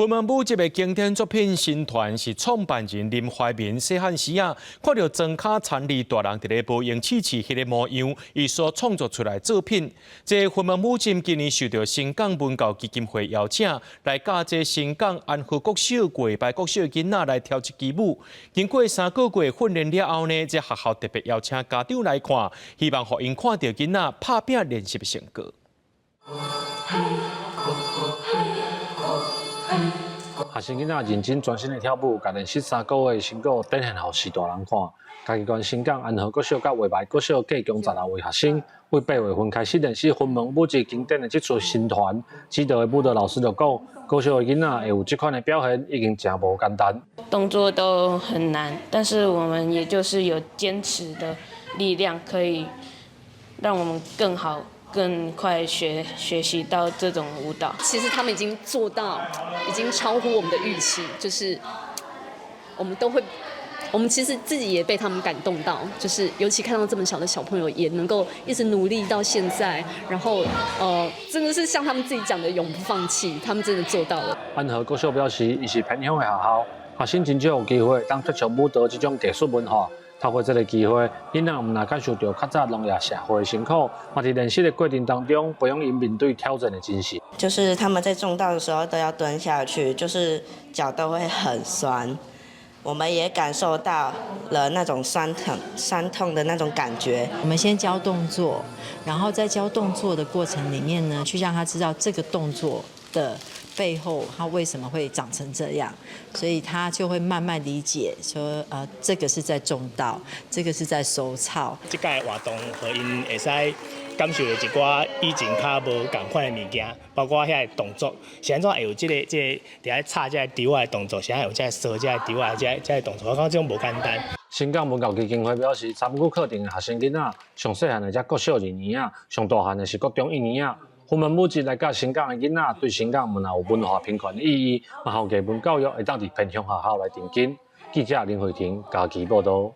云门舞集的经典作品《新团》是创办人林怀民细汉时啊，看到庄脚田里大人伫咧无用试试迄个模样，伊所创作出来作品。这云门舞集今年受到新港文教基金会邀请，来教这新港安和国小过百国小囡仔来跳一支舞。经过3个月训练了后呢，这学校特别邀请家长来看，希望互因看到囡仔拍拼练习的成果。学生囡仔认真专心的跳舞，甲练习3个月的成果展现互时大人看。嘉义县新港安和国小甲围牌国小计共12位学生，为8月份开始练习云门舞集经典的这出新团。指导的舞蹈老师就讲，国小的囡仔会有这款的表现，已经真无简单。动作都很难，但是我们也就是有坚持的力量，可以让我们更好。更快学习到这种舞蹈，其实他们已经做到，已经超乎我们的预期。就是我们其实自己也被他们感动到，就是尤其看到这么小的小朋友也能够一直努力到现在，然后真的是像他们自己讲的永不放弃，他们真的做到了。安和国小表示，伊是偏乡的学校，学生真少有机会当接触舞蹈这种艺术文化。透过这个机会，囡仔唔但感受到较早农业社会的辛苦，嘛在练习的过程当中，培养因面对挑战的精神。就是他们在种稻的时候都要蹲下去，就是脚都会很酸。我们也感受到了那种酸痛的那种感觉。我们先教动作，然后在教动作的过程里面呢，去让他知道这个动作的背后，他为什么会长成这样，所以他就会慢慢理解说，这个是在种稻，这个是在收草。这届活动，互因会使感受到一寡以前较无共款的物件，包括遐个动作，是安怎会有这个伫咧插这个丢的动作，是安有这个收这个丢的这个动作，我感觉这种无简单。新港文教基金会表示，参与课程的学生囡仔，上细汉的才国小2年啊，上大汉的是国中1年啊。云门舞集来教新港的囡仔，对新港也有文化平权的意义，嘛，后艺文教育会当伫偏乡学校来定根。记者林慧婷，嘉义报道。